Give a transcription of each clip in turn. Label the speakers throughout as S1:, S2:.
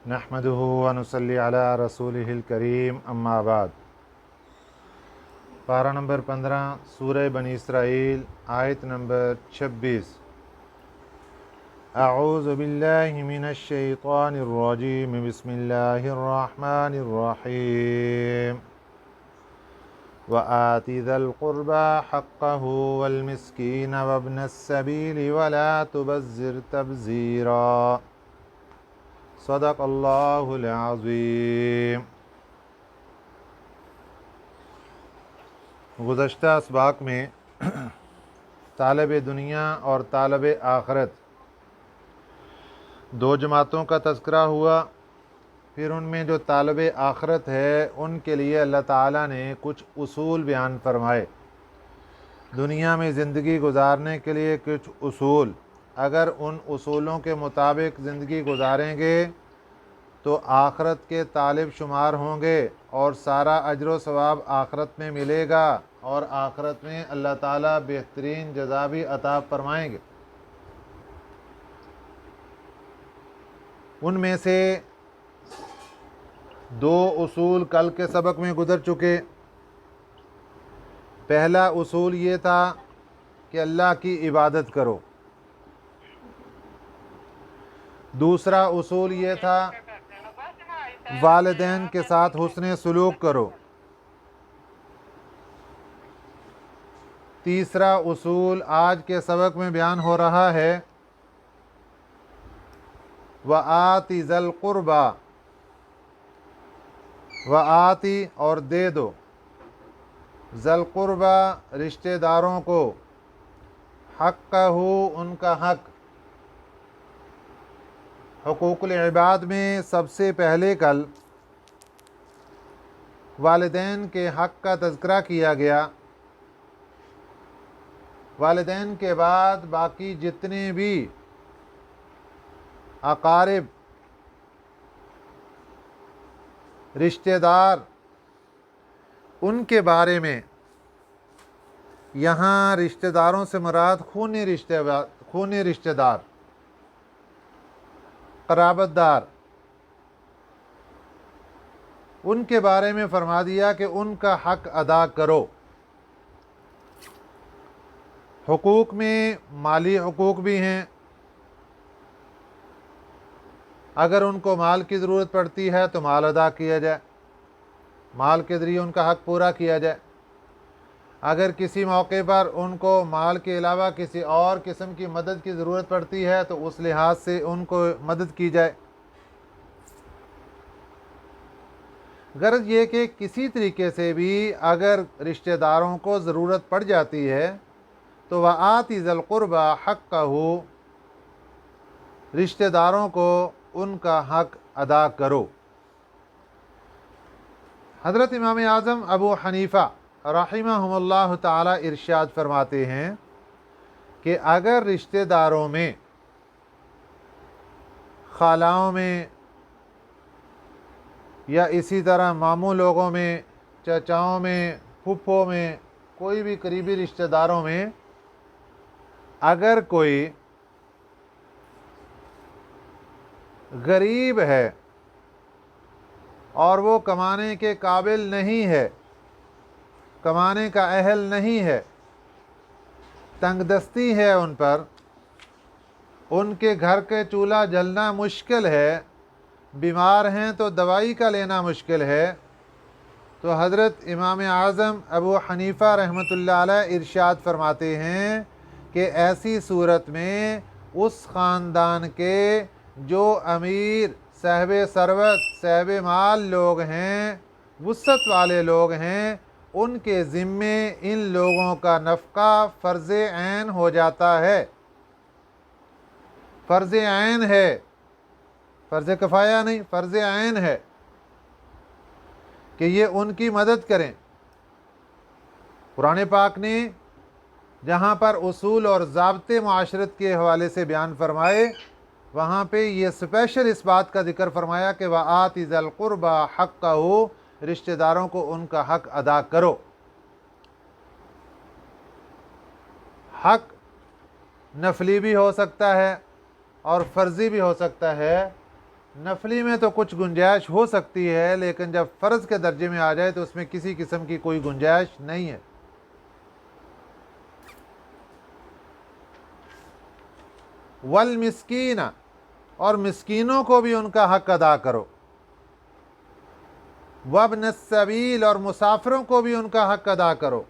S1: نحمدہ ونصلی علی رسولہ الکریم اما بعد۔ پارہ نمبر 15 سورہ بنی اسرائیل آیت نمبر 26۔ اعوذ باللہ من الشیطان الرجیم بسم اللہ الرحمن الرحیم وآت ذا القربى حقه والمسکین وابن السبیل ولا تبذر تبذیرا۔ صدق اللہ العظیم۔ گزشتہ اسباق میں طالب دنیا اور طالب آخرت دو جماعتوں کا تذکرہ ہوا۔ پھر ان میں جو طالب آخرت ہے ان کے لیے اللہ تعالیٰ نے کچھ اصول بیان فرمائے۔ دنیا میں زندگی گزارنے کے لیے کچھ اصول، اگر ان اصولوں کے مطابق زندگی گزاریں گے تو آخرت کے طالب شمار ہوں گے اور سارا اجر و ثواب آخرت میں ملے گا، اور آخرت میں اللہ تعالیٰ بہترین جزا بھی عطا فرمائیں گے۔ ان میں سے دو اصول کل کے سبق میں گزر چکے۔ پہلا اصول یہ تھا کہ اللہ کی عبادت کرو۔ دوسرا اصول یہ تھا والدین کے ساتھ حسن سلوک کرو۔ تیسرا اصول آج کے سبق میں بیان ہو رہا ہے وآت ذا القربى، وآتی اور دے دو، ذا القربى رشتہ داروں کو، حقہ ان کا حق۔ حقوق العباد میں سب سے پہلے کل والدین کے حق کا تذکرہ کیا گیا۔ والدین کے بعد باقی جتنے بھی اقارب، رشتہ دار، ان کے بارے میں یہاں رشتہ داروں سے مراد خونی رشتہ دار، قرابت دار، ان کے بارے میں فرما دیا کہ ان کا حق ادا کرو۔ حقوق میں مالی حقوق بھی ہیں، اگر ان کو مال کی ضرورت پڑتی ہے تو مال ادا کیا جائے، مال کے ذریعے ان کا حق پورا کیا جائے۔ اگر کسی موقع پر ان کو مال کے علاوہ کسی اور قسم کی مدد کی ضرورت پڑتی ہے تو اس لحاظ سے ان کو مدد کی جائے۔ غرض یہ کہ کسی طریقے سے بھی اگر رشتہ داروں کو ضرورت پڑ جاتی ہے تو وآت ذا القربى حقہ، رشتہ داروں کو ان کا حق ادا کرو۔ حضرت امام اعظم ابو حنیفہ رحمہ اللہ تعالی ارشاد فرماتے ہیں کہ اگر رشتہ داروں میں، خالاؤں میں یا اسی طرح ماموں لوگوں میں، چچاؤں میں، پھپھوں میں، کوئی بھی قریبی رشتہ داروں میں اگر کوئی غریب ہے اور وہ کمانے کے قابل نہیں ہے، کمانے کا اہل نہیں ہے، تنگ دستی ہے ان پر، ان کے گھر کے چولہا جلنا مشکل ہے، بیمار ہیں تو دوائی کا لینا مشکل ہے، تو حضرت امام اعظم ابو حنیفہ رحمۃ اللہ علیہ ارشاد فرماتے ہیں کہ ایسی صورت میں اس خاندان کے جو امیر، صاحب ثروت، صاحب مال لوگ ہیں، وسعت والے لوگ ہیں، ان کے ذمے ان لوگوں کا نفقہ فرض عین ہو جاتا ہے، فرض عین ہے، فرض کفایہ نہیں، فرض عین ہے کہ یہ ان کی مدد کریں۔ قرآن پاک نے جہاں پر اصول اور ضابطے معاشرت کے حوالے سے بیان فرمائے، وہاں پہ یہ اسپیشل اس بات کا ذکر فرمایا کہ وآت ذا القربى حقہ، رشتہ داروں کو ان کا حق ادا کرو۔ حق نفلی بھی ہو سکتا ہے اور فرضی بھی ہو سکتا ہے۔ نفلی میں تو کچھ گنجائش ہو سکتی ہے، لیکن جب فرض کے درجے میں آ جائے تو اس میں کسی قسم کی کوئی گنجائش نہیں ہے۔ والمسکین، اور مسکینوں کو بھی ان کا حق ادا کرو۔ وابن السبیل، اور مسافروں کو بھی ان کا حق ادا کرو۔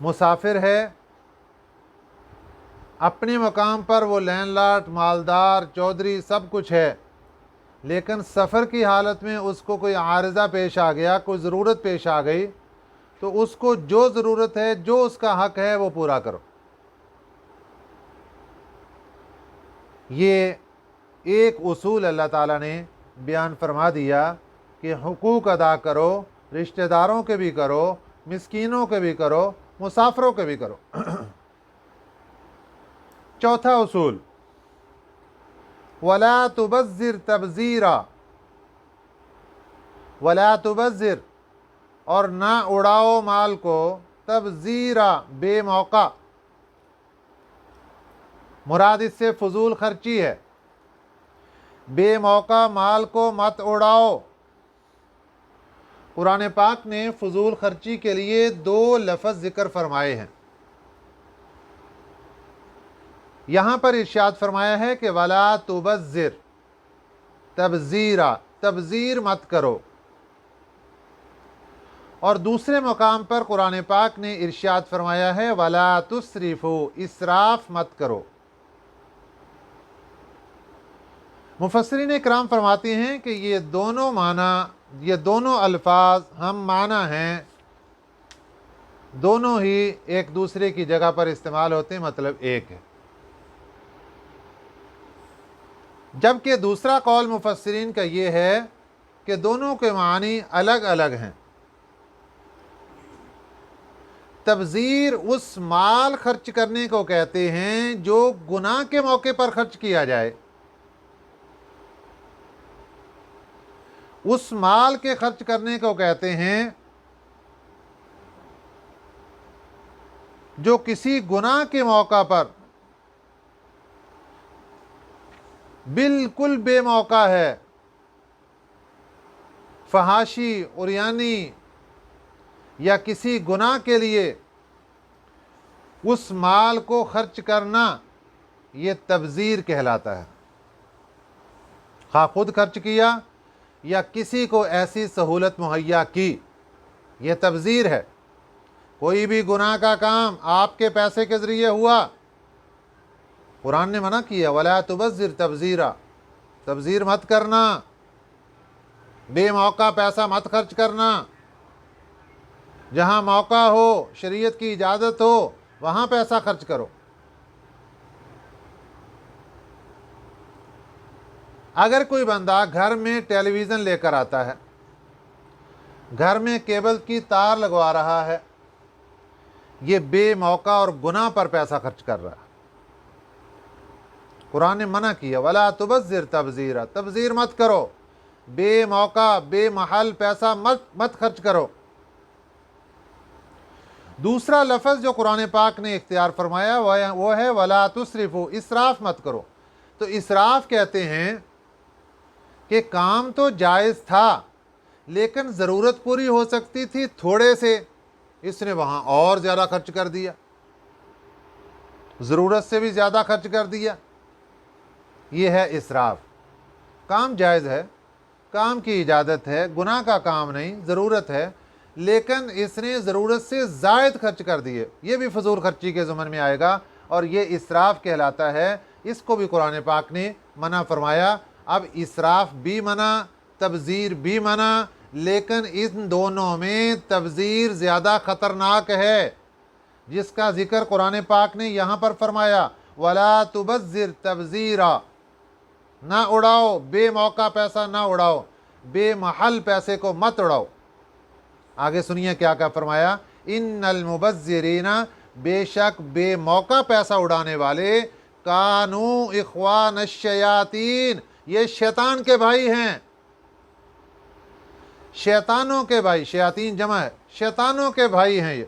S1: مسافر ہے، اپنے مقام پر وہ لینڈ لاٹ، مالدار، چودھری، سب کچھ ہے، لیکن سفر کی حالت میں اس کو کوئی عارضہ پیش آ گیا، کوئی ضرورت پیش آ گئی، تو اس کو جو ضرورت ہے، جو اس کا حق ہے، وہ پورا کرو۔ یہ ایک اصول اللہ تعالیٰ نے بیان فرما دیا کہ حقوق ادا کرو، رشتہ داروں کے بھی کرو، مسکینوں کے بھی کرو، مسافروں کے بھی کرو۔ چوتھا اصول، وَلَا تُبَذِّرْ تَبْذِيرًا، وَلَا تُبَذِّرْ، اور نہ اڑاؤ مال کو، تبذیرا، بے موقع۔ مراد اس سے فضول خرچی ہے، بے موقع مال کو مت اڑاؤ۔ قرآن پاک نے فضول خرچی کے لیے 2 لفظ ذکر فرمائے ہیں۔ یہاں پر ارشاد فرمایا ہے کہ وَلَا تُبَذِّرْ تَبْذِيرًا، تبذیر مت کرو، اور دوسرے مقام پر قرآن پاک نے ارشاد فرمایا ہے وَلَا تُسْرِفُوا، اسراف مت کرو۔ مفسرین اکرام فرماتے ہیں کہ یہ دونوں معنی، یہ دونوں الفاظ ہم معنی ہیں، دونوں ہی ایک دوسرے کی جگہ پر استعمال ہوتے ہیں، مطلب ایک ہے۔ جبکہ دوسرا قول مفسرین کا یہ ہے کہ دونوں کے معنی الگ الگ ہیں۔ تبذیر اس مال خرچ کرنے کو کہتے ہیں جو گناہ کے موقع پر خرچ کیا جائے، اس مال کے خرچ کرنے کو کہتے ہیں جو کسی گناہ کے موقع پر بالکل بے موقع ہے، فحاشی، عریانی یا کسی گناہ کے لیے اس مال کو خرچ کرنا، یہ تبذیر کہلاتا ہے۔ خواہ خود خرچ کیا یا کسی کو ایسی سہولت مہیا کی، یہ تبذیر ہے۔ کوئی بھی گناہ کا کام آپ کے پیسے کے ذریعے ہوا، قرآن نے منع کیا وَلَا تُبَذِّرْ تَبْذِيرًا، تبذیر مت کرنا، بے موقع پیسہ مت خرچ کرنا۔ جہاں موقع ہو، شریعت کی اجازت ہو، وہاں پیسہ خرچ کرو۔ اگر کوئی بندہ گھر میں ٹیلی ویژن لے کر آتا ہے، گھر میں کیبل کی تار لگوا رہا ہے، یہ بے موقع اور گناہ پر پیسہ خرچ کر رہا ہے۔ قرآن نے منع کیا وَلَا تُبَذِّرْ تَبْذِيرًا، تبذیر مت کرو، بے موقع بے محل پیسہ مت خرچ کرو۔ دوسرا لفظ جو قرآن پاک نے اختیار فرمایا وہ ہے وَلَا تُسْرِفُوا، اسراف مت کرو۔ تو اسراف کہتے ہیں کہ کام تو جائز تھا، لیکن ضرورت پوری ہو سکتی تھی تھوڑے سے، اس نے وہاں اور زیادہ خرچ کر دیا، ضرورت سے بھی زیادہ خرچ کر دیا، یہ ہے اسراف۔ کام جائز ہے، کام کی اجازت ہے، گناہ کا کام نہیں، ضرورت ہے، لیکن اس نے ضرورت سے زائد خرچ کر دیے، یہ بھی فضول خرچی کے ضمن میں آئے گا، اور یہ اسراف کہلاتا ہے۔ اس کو بھی قرآن پاک نے منع فرمایا۔ اب اسراف بھی منع، تبذیر بھی منع، لیکن ان دونوں میں تبذیر زیادہ خطرناک ہے، جس کا ذکر قرآن پاک نے یہاں پر فرمایا وَلَا تُبَذِّرْ تَبْذِيرًا، نہ اڑاؤ، بے موقع پیسہ نہ اڑاؤ، بے محل پیسے کو مت اڑاؤ۔ آگے سنیے کیا فرمایا، ان المبذرین، بے شک بے موقع پیسہ اڑانے والے، کانوا اخوان الشیاطین، یہ شیطان کے بھائی ہیں، شیطانوں کے بھائی، شیاطین جمع ہے، شیطانوں کے بھائی ہیں یہ۔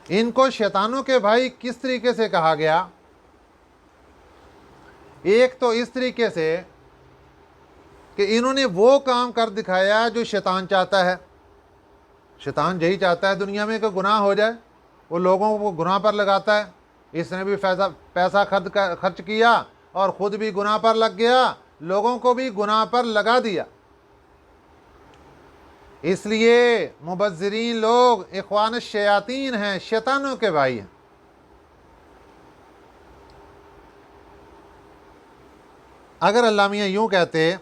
S1: ان کو شیطانوں کے بھائی کس طریقے سے کہا گیا؟ ایک تو اس طریقے سے کہ انہوں نے وہ کام کر دکھایا جو شیطان چاہتا ہے. شیطان یہی چاہتا ہے دنیا میں کہ گناہ ہو جائے، وہ لوگوں کو گناہ پر لگاتا ہے. اس نے بھی پیسہ خرچ کیا اور خود بھی گناہ پر لگ گیا، لوگوں کو بھی گناہ پر لگا دیا. اس لیے مبذرین لوگ اخوان الشیاطین ہیں، شیطانوں کے بھائی ہیں. اگر اللہ میاں یوں کہتے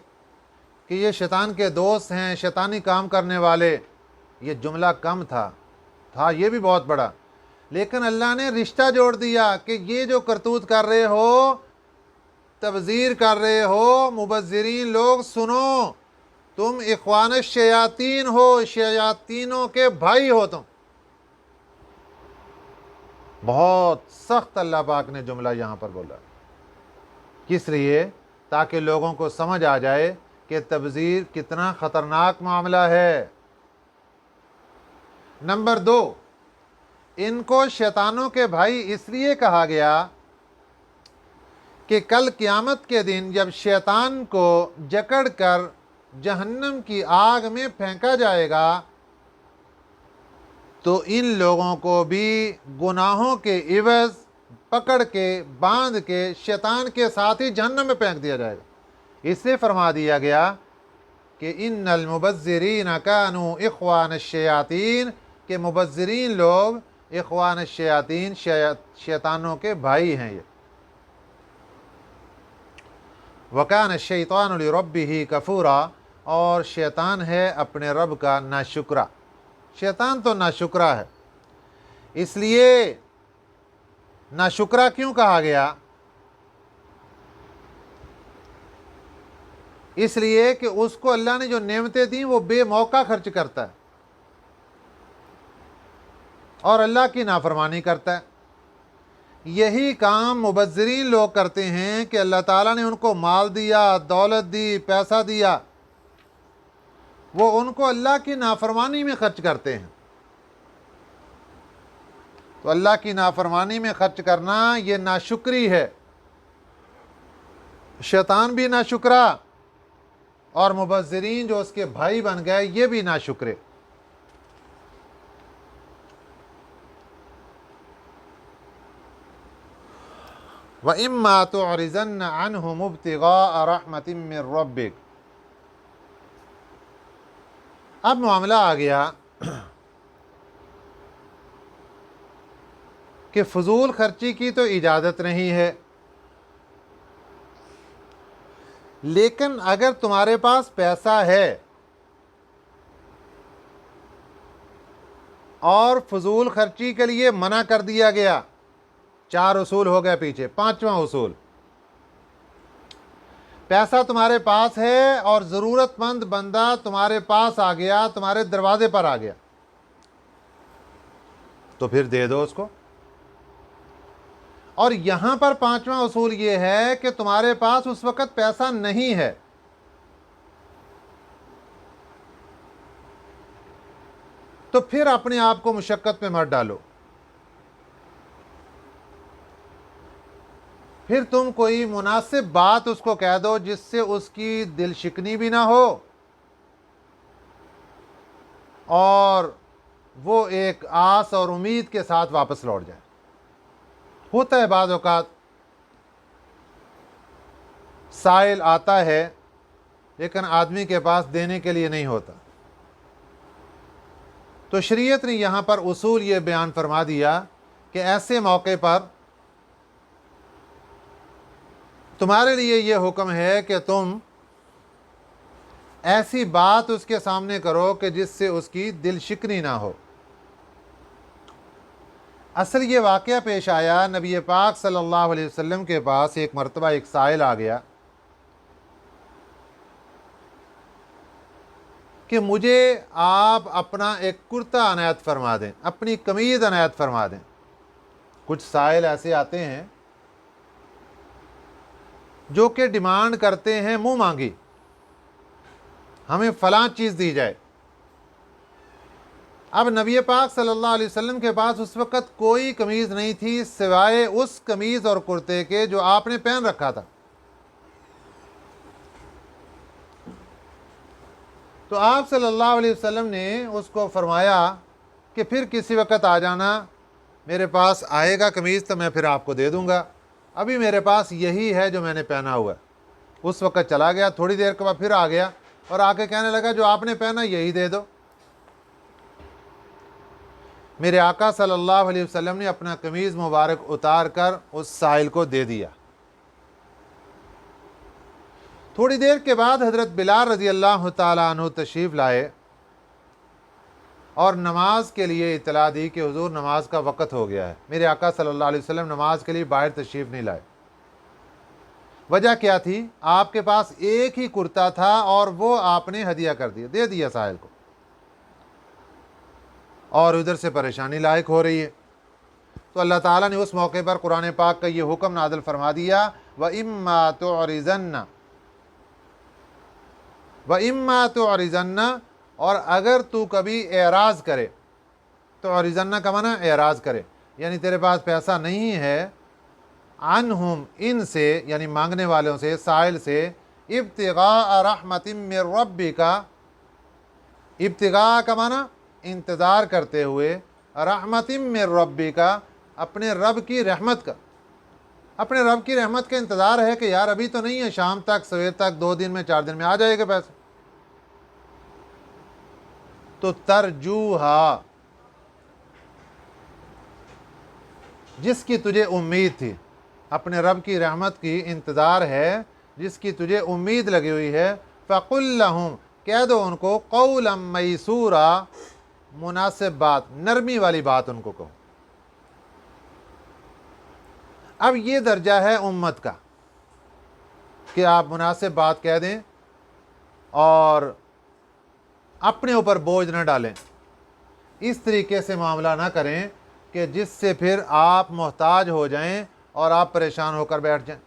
S1: کہ یہ شیطان کے دوست ہیں، شیطانی کام کرنے والے، یہ جملہ کم تھا یہ بھی بہت بڑا، لیکن اللہ نے رشتہ جوڑ دیا کہ یہ جو کرتوت کر رہے ہو، تبذیر کر رہے ہو، مبذرین لوگ سنو، تم اخوان الشیاطین ہو، شیاطینوں کے بھائی ہو تم. بہت سخت اللہ پاک نے جملہ یہاں پر بولا. کس لیے؟ تاکہ لوگوں کو سمجھ آ جائے کہ تبذیر کتنا خطرناک معاملہ ہے. نمبر 2، ان کو شیطانوں کے بھائی اس لیے کہا گیا کہ کل قیامت کے دن جب شیطان کو جکڑ کر جہنم کی آگ میں پھینکا جائے گا تو ان لوگوں کو بھی گناہوں کے عوض پکڑ کے باندھ کے شیطان کے ساتھ ہی جہنم میں پھینک دیا جائے گا. اس سے فرما دیا گیا کہ ان المبذرین کانوا اخوان الشیاطین، کہ مبذرین لوگ اخوان الشیاطین، شیطانوں کے بھائی ہیں. یہ وکان الشیطان لربہ کفورا، اور شیطان ہے اپنے رب کا ناشکرا. شیطان تو ناشکرا ہے. اس لیے ناشکرا کیوں کہا گیا؟ اس لیے کہ اس کو اللہ نے جو نعمتیں دیں وہ بے موقع خرچ کرتا ہے اور اللہ کی نافرمانی کرتا ہے. یہی کام مبذرین لوگ کرتے ہیں کہ اللہ تعالیٰ نے ان کو مال دیا، دولت دی، پیسہ دیا، وہ ان کو اللہ کی نافرمانی میں خرچ کرتے ہیں. تو اللہ کی نافرمانی میں خرچ کرنا یہ ناشکری ہے. شیطان بھی ناشکرا اور مبذرین جو اس کے بھائی بن گئے یہ بھی ناشکرے. وَإِمَّا تُعْرِضَنَّ عَنْهُمُ ابْتِغَاءَ رَحْمَةٍ مِّن رَّبِّكَ. اب معاملہ آ گیا کہ فضول خرچی کی تو اجازت نہیں ہے، لیکن اگر تمہارے پاس پیسہ ہے اور فضول خرچی کے لیے منع کر دیا گیا، 4 اصول ہو گئے پیچھے، 5واں اصول، پیسہ تمہارے پاس ہے اور ضرورت مند بندہ تمہارے پاس آ گیا، تمہارے دروازے پر آ گیا، تو پھر دے دو اس کو. اور یہاں پر 5واں اصول یہ ہے کہ تمہارے پاس اس وقت پیسہ نہیں ہے، تو پھر اپنے آپ کو مشقت میں مت ڈالو. پھر تم کوئی مناسب بات اس کو کہہ دو جس سے اس کی دل شکنی بھی نہ ہو اور وہ ایک آس اور امید کے ساتھ واپس لوٹ جائے. ہوتا ہے بعض اوقات سائل آتا ہے لیکن آدمی کے پاس دینے کے لیے نہیں ہوتا، تو شریعت نے یہاں پر اصول یہ بیان فرما دیا کہ ایسے موقع پر تمہارے لیے یہ حکم ہے کہ تم ایسی بات اس کے سامنے کرو کہ جس سے اس کی دل شکنی نہ ہو. اصل یہ واقعہ پیش آیا، نبی پاک صلی اللہ علیہ وسلم کے پاس ایک مرتبہ ایک سائل آ گیا کہ مجھے آپ اپنا ایک کرتا عنایت فرما دیں، اپنی قمیض عنایت فرما دیں. کچھ سائل ایسے آتے ہیں جو کہ ڈیمانڈ کرتے ہیں منہ مانگی، ہمیں فلاں چیز دی جائے. اب نبی پاک صلی اللہ علیہ وسلم کے پاس اس وقت کوئی قمیض نہیں تھی سوائے اس قمیض اور کرتے کے جو آپ نے پہن رکھا تھا. تو آپ صلی اللہ علیہ وسلم نے اس کو فرمایا کہ پھر کسی وقت آ جانا، میرے پاس آئے گا قمیض تو میں پھر آپ کو دے دوں گا، ابھی میرے پاس یہی ہے جو میں نے پہنا ہوا ہے۔ اس وقت چلا گیا، تھوڑی دیر کے بعد پھر آ گیا اور آ کے کہنے لگا جو آپ نے پہنا یہی دے دو۔ میرے آقا صلی اللہ علیہ وسلم نے اپنا قمیض مبارک اتار کر اس سائل کو دے دیا۔ تھوڑی دیر کے بعد حضرت بلال رضی اللہ تعالیٰ عنہ تشریف لائے اور نماز کے لیے اطلاع دی کہ حضور نماز کا وقت ہو گیا ہے۔ میرے آقا صلی اللہ علیہ وسلم نماز کے لیے باہر تشریف نہیں لائے۔ وجہ کیا تھی؟ آپ کے پاس ایک ہی کرتا تھا اور وہ آپ نے ہدیہ کر دیا، دے دیا سائل کو، اور ادھر سے پریشانی لاحق ہو رہی ہے۔ تو اللہ تعالیٰ نے اس موقع پر قرآن پاک کا یہ حکم نازل فرما دیا، وَإِمَّا تُعْرِضَنَّ، اور اگر تو کبھی اعراض کرے، تو اعرضن کا معنی اعراض کرے، یعنی تیرے پاس پیسہ نہیں ہے، عنہم، ان سے یعنی مانگنے والوں سے، سائل سے، ابتغاء رحمت من ربک، ابتغاء کا معنی انتظار کرتے ہوئے، رحمت من ربک، اپنے رب کی رحمت کا، اپنے رب کی رحمت کا انتظار ہے کہ یار ابھی تو نہیں ہے، شام تک، سویر تک، 2 دن میں، 4 دن میں آ جائے گا پیسے، تو ترجوہا، جس کی تجھے امید تھی، اپنے رب کی رحمت کی انتظار ہے، جس کی تجھے امید لگی ہوئی ہے، فَقُلْ لَهُمْ، کہہ دو ان کو، قَوْلًا مَيْسُورًا، مناسب بات، نرمی والی بات ان کو کہو۔ اب یہ درجہ ہے امت کا کہ آپ مناسب بات کہہ دیں اور اپنے اوپر بوجھ نہ ڈالیں، اس طریقے سے معاملہ نہ کریں کہ جس سے پھر آپ محتاج ہو جائیں اور آپ پریشان ہو کر بیٹھ جائیں۔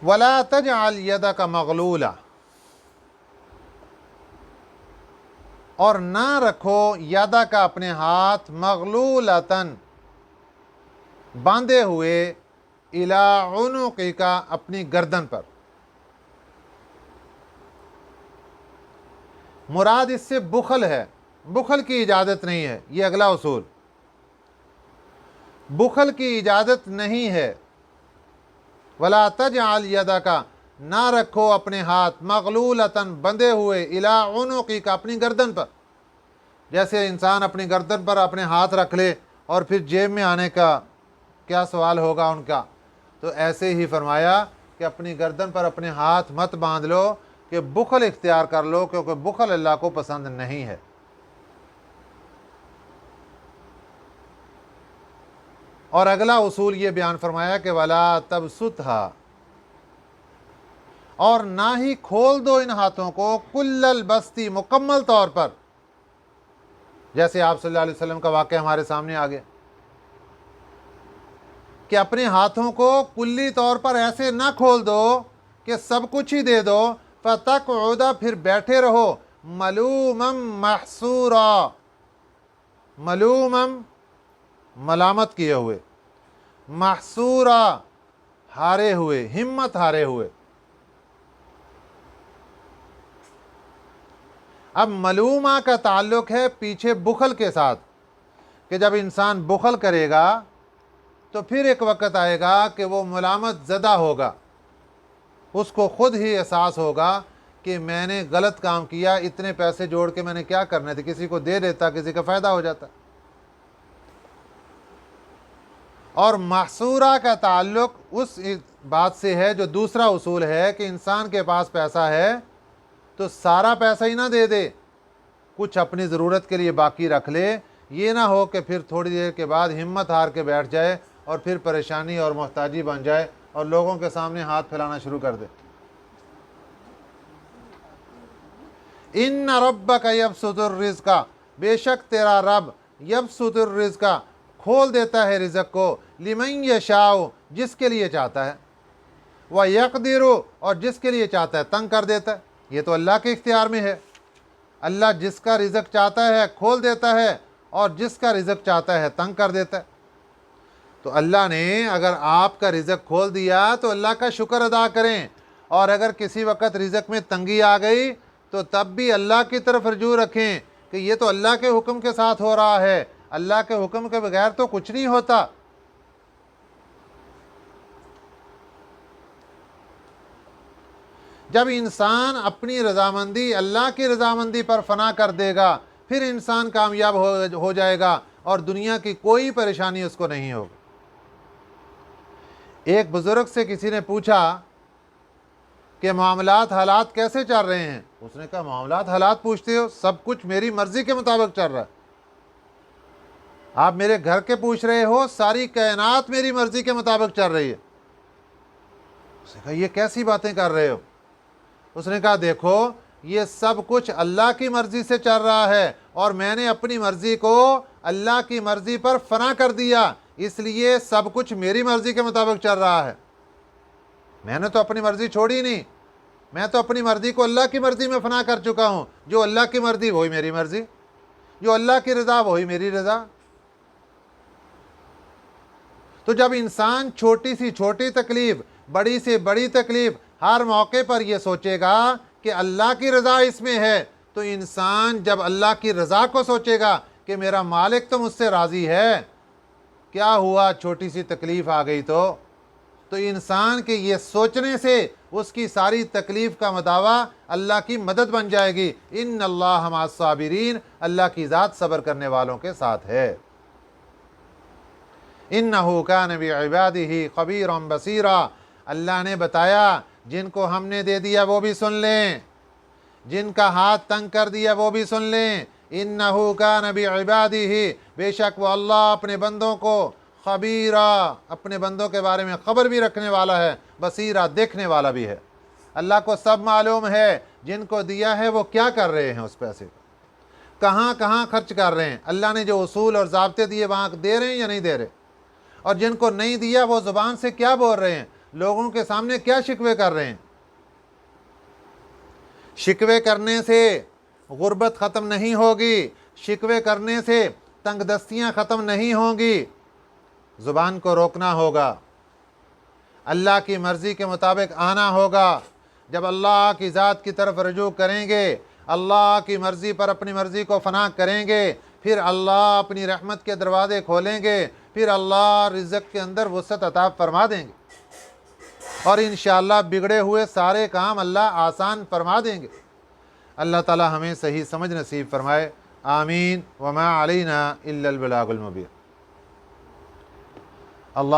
S1: وَلَا تَجْعَلْ يَدَكَ مَغْلُولًا، اور نہ رکھو یدہ کا اپنے ہاتھ، مغلولتاً، باندھے ہوئے، اِلیٰ عنقک، اپنی گردن پر۔ مراد اس سے بخل ہے، بخل کی اجازت نہیں ہے، یہ اگلا اصول، بخل کی اجازت نہیں ہے۔ وَلَا تَجْعَلْ يَدَكَ، نہ رکھو اپنے ہاتھ، مغلولتاً، بندھے ہوئے، اِلیٰ عنقک، اپنی گردن پر۔ جیسے انسان اپنی گردن پر اپنے ہاتھ رکھ لے اور پھر جیب میں آنے کا کیا سوال ہوگا ان کا، تو ایسے ہی فرمایا کہ اپنی گردن پر اپنے ہاتھ مت باندھ لو، کہ بخل اختیار کر لو، کیونکہ بخل اللہ کو پسند نہیں ہے۔ اور اگلا اصول یہ بیان فرمایا کہ وَلَا تَبْسُطْهَا، اور نہ ہی کھول دو ان ہاتھوں کو، کل البسطی، مکمل طور پر، جیسے آپ صلی اللہ علیہ وسلم کا واقعہ ہمارے سامنے آ گیا کہ اپنے ہاتھوں کو کلی طور پر ایسے نہ کھول دو کہ سب کچھ ہی دے دو، فَتَقْعُدَ، پھر بیٹھے رہو، مَلُومًا مَحْسُورًا، ملومًا، ملامت کیے ہوئے، محسورا، ہارے ہوئے، ہمت ہارے ہوئے۔ اب ملومہ کا تعلق ہے پیچھے بخل کے ساتھ، کہ جب انسان بخل کرے گا تو پھر ایک وقت آئے گا کہ وہ ملامت زدہ ہوگا، اس کو خود ہی احساس ہوگا کہ میں نے غلط کام کیا، اتنے پیسے جوڑ کے میں نے کیا کرنے تھے، کسی کو دے دیتا، کسی کا فائدہ ہو جاتا۔ اور محصورہ کا تعلق اس بات سے ہے جو دوسرا اصول ہے کہ انسان کے پاس پیسہ ہے تو سارا پیسہ ہی نہ دے دے، کچھ اپنی ضرورت کے لیے باقی رکھ لے، یہ نہ ہو کہ پھر تھوڑی دیر کے بعد ہمت ہار کے بیٹھ جائے اور پھر پریشانی اور محتاجی بن جائے اور لوگوں کے سامنے ہاتھ پھیلانا شروع کر دے۔ ان ربک یبسط الرزق، بے شک تیرا رب، یبسط الرزق، کھول دیتا ہے رزق کو، لمن یشاء، جس کے لیے چاہتا ہے، ویقدر، اور جس کے لیے چاہتا ہے تنگ کر دیتا ہے۔ یہ تو اللہ کے اختیار میں ہے، اللہ جس کا رزق چاہتا ہے کھول دیتا ہے اور جس کا رزق چاہتا ہے تنگ کر دیتا ہے۔ تو اللہ نے اگر آپ کا رزق کھول دیا تو اللہ کا شکر ادا کریں، اور اگر کسی وقت رزق میں تنگی آ گئی تو تب بھی اللہ کی طرف رجوع رکھیں کہ یہ تو اللہ کے حکم کے ساتھ ہو رہا ہے، اللہ کے حکم کے بغیر تو کچھ نہیں ہوتا۔ جب انسان اپنی رضامندی اللہ کی رضامندی پر فنا کر دے گا پھر انسان کامیاب ہو جائے گا اور دنیا کی کوئی پریشانی اس کو نہیں ہوگی۔ ایک بزرگ سے کسی نے پوچھا کہ معاملات حالات کیسے چل رہے ہیں؟ اس نے کہا معاملات حالات پوچھتے ہو، سب کچھ میری مرضی کے مطابق چل رہا ہے۔ آپ میرے گھر کے پوچھ رہے ہو، ساری کائنات میری مرضی کے مطابق چل رہی ہے۔ اس نے کہا یہ کیسی باتیں کر رہے ہو؟ اس نے کہا دیکھو یہ سب کچھ اللہ کی مرضی سے چل رہا ہے، اور میں نے اپنی مرضی کو اللہ کی مرضی پر فنا کر دیا، اس لیے سب کچھ میری مرضی کے مطابق چل رہا ہے۔ میں نے تو اپنی مرضی چھوڑی نہیں، میں تو اپنی مرضی کو اللہ کی مرضی میں فنا کر چکا ہوں۔ جو اللہ کی مرضی وہی میری مرضی، جو اللہ کی رضا وہی میری رضا۔ تو جب انسان چھوٹی سی چھوٹی تکلیف، بڑی سے بڑی تکلیف، ہر موقع پر یہ سوچے گا کہ اللہ کی رضا اس میں ہے، تو انسان جب اللہ کی رضا کو سوچے گا کہ میرا مالک تو مجھ سے راضی ہے، کیا ہوا چھوٹی سی تکلیف آ گئی تو انسان کے یہ سوچنے سے اس کی ساری تکلیف کا مداوا اللہ کی مدد بن جائے گی۔ ان اللہ مع الصابرین، اللہ کی ذات صبر کرنے والوں کے ساتھ ہے۔ انہ کان بعبادہ خبیرا بصیرا، اللہ نے بتایا جن کو ہم نے دے دیا وہ بھی سن لیں، جن کا ہاتھ تنگ کر دیا وہ بھی سن لیں۔ انہ کان بعبادہ، بے شک وہ اللہ اپنے بندوں کو خبیرا، اپنے بندوں کے بارے میں خبر بھی رکھنے والا ہے، بصیرا، دیکھنے والا بھی ہے۔ اللہ کو سب معلوم ہے جن کو دیا ہے وہ کیا کر رہے ہیں، اس پیسے کو کہاں کہاں خرچ کر رہے ہیں، اللہ نے جو اصول اور ضابطے دیے وہاں دے رہے ہیں یا نہیں دے رہے، اور جن کو نہیں دیا وہ زبان سے کیا بول رہے ہیں، لوگوں کے سامنے کیا شکوے کر رہے ہیں۔ شکوے کرنے سے غربت ختم نہیں ہوگی، شکوے کرنے سے تنگ دستیاں ختم نہیں ہوں گی، زبان کو روکنا ہوگا، اللہ کی مرضی کے مطابق آنا ہوگا۔ جب اللہ کی ذات کی طرف رجوع کریں گے، اللہ کی مرضی پر اپنی مرضی کو فنا کریں گے، پھر اللہ اپنی رحمت کے دروازے کھولیں گے، پھر اللہ رزق کے اندر وسعت عطا فرما دیں گے، اور انشاءاللہ بگڑے ہوئے سارے کام اللہ آسان فرما دیں گے۔ اللہ تعالی ہمیں صحیح سمجھ نصیب فرمائے، آمین۔ وما علینا الا البلاغ المبین۔ اللہ